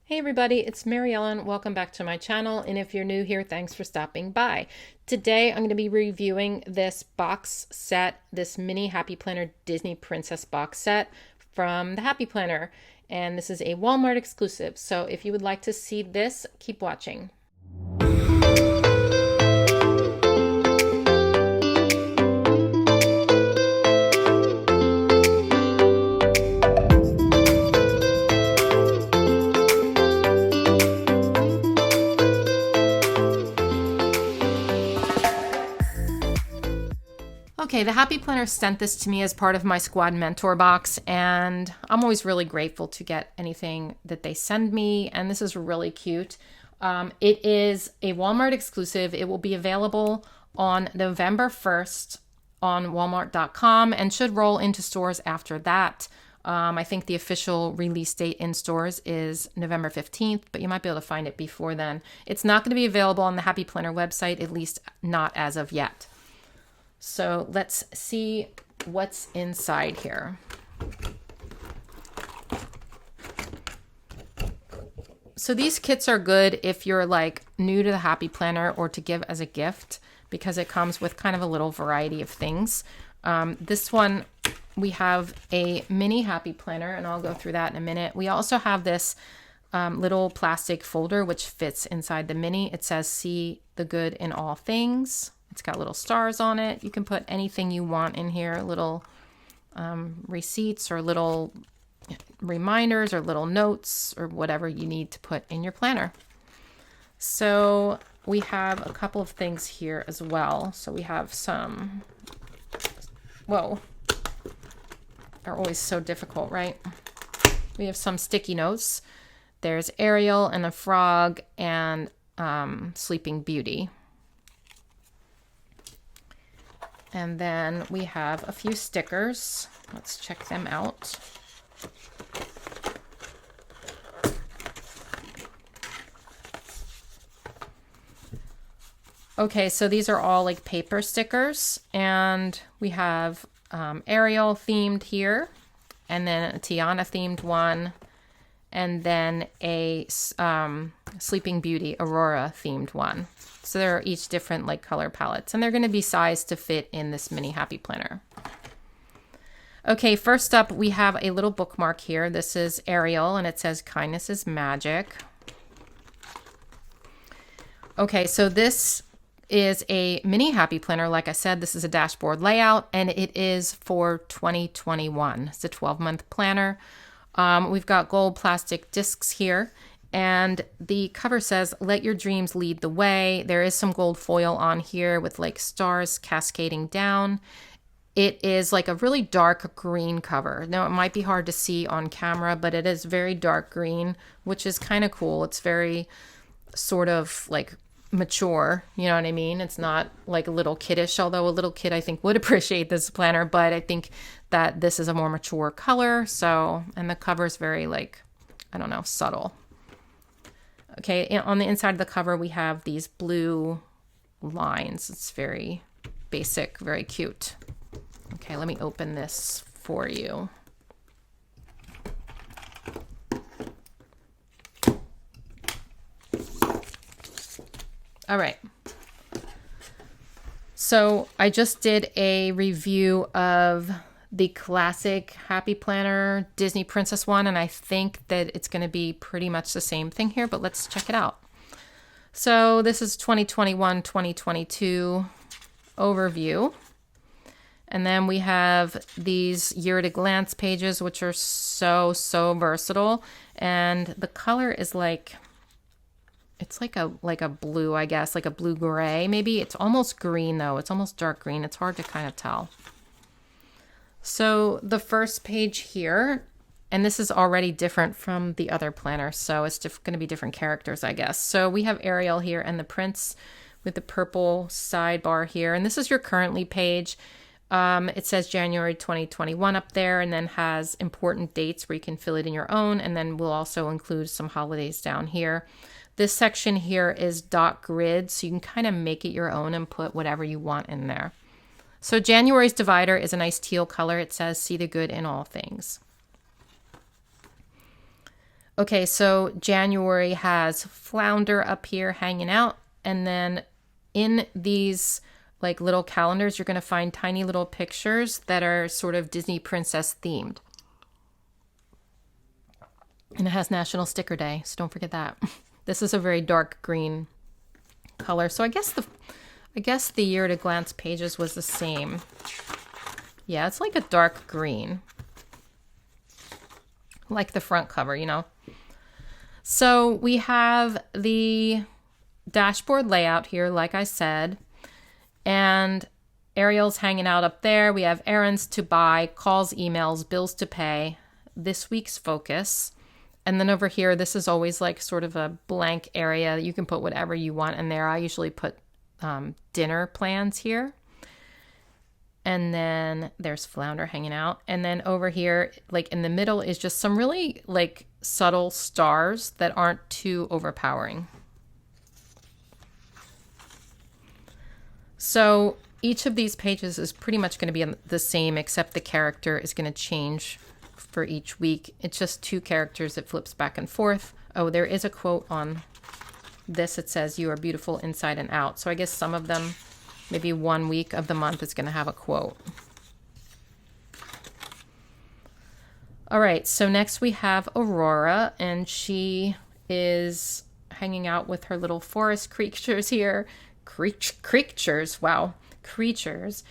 Hey everybody, it's Mary Ellen. Welcome back to my channel. And if you're new here, thanks for stopping by. Today I'm going to be reviewing this box set, this mini Happy Planner Disney Princess box set from the Happy Planner. And this is a Walmart exclusive. So if you would like to see this, keep watching. Okay, the Happy Planner sent this to me as part of my Squad Mentor box, and I'm always really grateful to get anything that they send me, and this is really cute. It is a Walmart exclusive. It will be available on November 1st on walmart.com and should roll into stores after that. I think the official release date in stores is November 15th, but you might be able to find it before then. It's not going to be available on the Happy Planner website, at least not as of yet. So let's see what's inside here. So these kits are good if you're like new to the Happy Planner or to give as a gift, because it comes with kind of a little variety of things. This one, we have a mini Happy Planner, and I'll go through that in a minute. We also have this little plastic folder which fits inside the mini. It says, "See the good in all things." It's got little stars on it. You can put anything you want in here, little receipts or little reminders or little notes or whatever you need to put in your planner. So we have a couple of things here as well. So we have some, whoa, they're always so difficult, right? We have some sticky notes. There's Ariel and a frog and Sleeping Beauty. And then we have a few stickers. Let's check them out. Okay, so these are all like paper stickers, and we have Ariel themed here, and then a Tiana themed one, and then a Sleeping Beauty Aurora themed one. So they're each different like color palettes, and they're going to be sized to fit in this mini Happy Planner. Okay, first up we have a little bookmark here. This is Ariel, and it says "Kindness is Magic." Okay, so this is a mini Happy Planner. Like I said, this is a dashboard layout, and it is for 2021. It's a 12-month planner. We've got gold plastic discs here, and the cover says, "Let your dreams lead the way." There is some gold foil on here with like stars cascading down. It is like a really dark green cover. Now, it might be hard to see on camera, but it is very dark green, which is kind of cool. It's very sort of like mature, you know what I mean? It's not like a little kiddish, although a little kid I think would appreciate this planner, but I think that this is a more mature color. So, and the cover is very like, I don't know, subtle. Okay, on the inside of the cover, we have these blue lines. It's very basic, very cute. Okay, let me open this for you. All right. So I just did a review of the classic Happy Planner Disney Princess one, and I think that it's going to be pretty much the same thing here, but let's check it out. So this is 2021-2022 overview. And then we have these year at a glance pages, which are so versatile. And the color is like, it's like a blue, I guess, like a blue gray. Maybe it's almost green though. It's almost dark green. It's hard to kind of tell. So the first page here, and this is already different from the other planner, so it's going to be different characters, I guess. So we have Ariel here and the prince with the purple sidebar here. And this is your currently page. It says January 2021 up there, and then has important dates where you can fill it in your own. And then we'll also include some holidays down here. This section here is dot grid, so you can kind of make it your own and put whatever you want in there. So January's divider is a nice teal color. It says, "See the good in all things." Okay, so January has Flounder up here hanging out. And then in these like little calendars, you're going to find tiny little pictures that are sort of Disney princess themed. And it has National Sticker Day, so don't forget that. This is a very dark green color. So I guess the year at a glance pages was the same. Yeah, it's like a dark green. Like the front cover, you know. So we have the dashboard layout here, like I said. And Ariel's hanging out up there. We have errands to buy, calls, emails, bills to pay, this week's focus. And then over here, this is always like sort of a blank area. You can put whatever you want in there. I usually put dinner plans here. And then there's Flounder hanging out. And then over here, like in the middle, is just some really like subtle stars that aren't too overpowering. So each of these pages is pretty much going to be the same, except the character is going to change for each week. It's just two characters. It flips back and forth. Oh, there is a quote on this. It says, "You are beautiful inside and out." So I guess some of them, maybe 1 week of the month is going to have a quote. All right, so next we have Aurora, and she is hanging out with her little forest creatures here. Creatures, wow, creatures.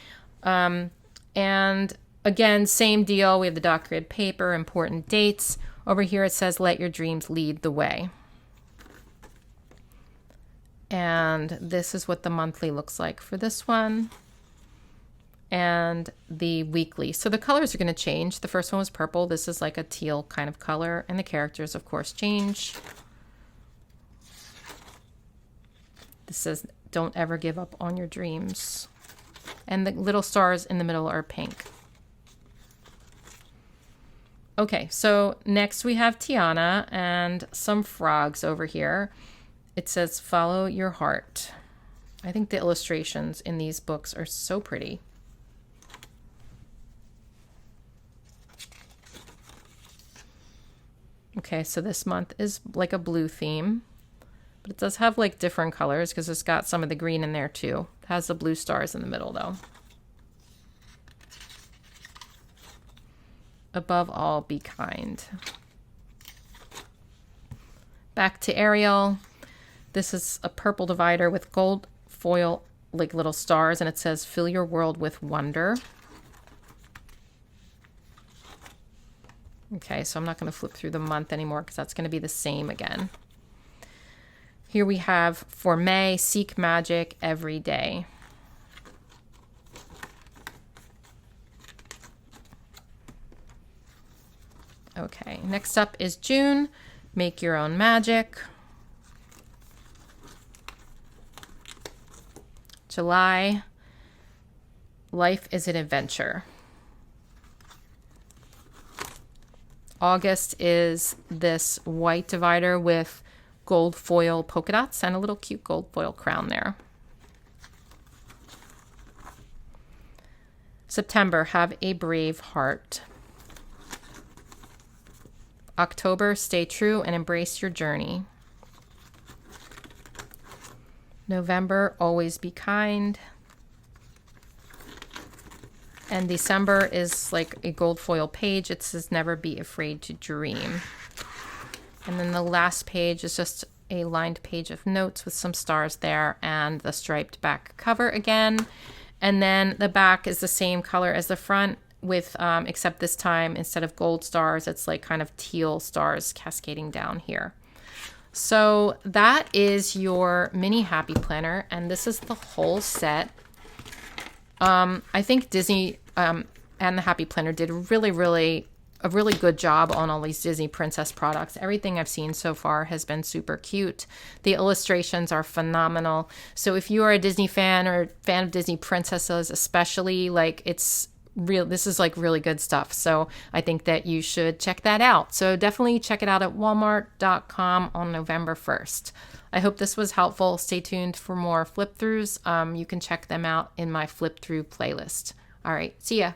And again, same deal. We have the dot grid paper, important dates. Over here it says, "Let your dreams lead the way." And this is what the monthly looks like for this one. And the weekly. So the colors are going to change. The first one was purple. This is like a teal kind of color. And the characters, of course, change. This says, "Don't ever give up on your dreams." And the little stars in the middle are pink. Okay, so next we have Tiana and some frogs over here. It says, "Follow your heart." I think the illustrations in these books are so pretty. Okay, so this month is like a blue theme, but it does have like different colors because it's got some of the green in there too. It has the blue stars in the middle though. Above all, be kind. Back to Ariel. This is a purple divider with gold foil, like little stars, and it says, "Fill your world with wonder." Okay, so I'm not going to flip through the month anymore because that's going to be the same again. Here we have for May, "Seek magic every day." Okay, next up is June, "Make your own magic." July, "Life is an adventure." August is this white divider with gold foil polka dots and a little cute gold foil crown there. September, "Have a brave heart." October, "Stay true and embrace your journey." November, "Always be kind." And December is like a gold foil page. It says, "Never be afraid to dream." And then the last page is just a lined page of notes with some stars there and the striped back cover again. And then the back is the same color as the front with, except this time instead of gold stars, it's like kind of teal stars cascading down here. So that is your mini happy planner. And this is the whole set. I think Disney and the Happy Planner did a really good job on all these Disney princess products. Everything I've seen so far has been super cute. The illustrations are phenomenal. So if you are a Disney fan or fan of Disney princesses, especially, like this is like really good stuff. So I think that you should check that out. So definitely check it out at walmart.com on November 1st. I hope this was helpful. Stay tuned for more flip throughs. You can check them out in my flip through playlist. All right, see ya.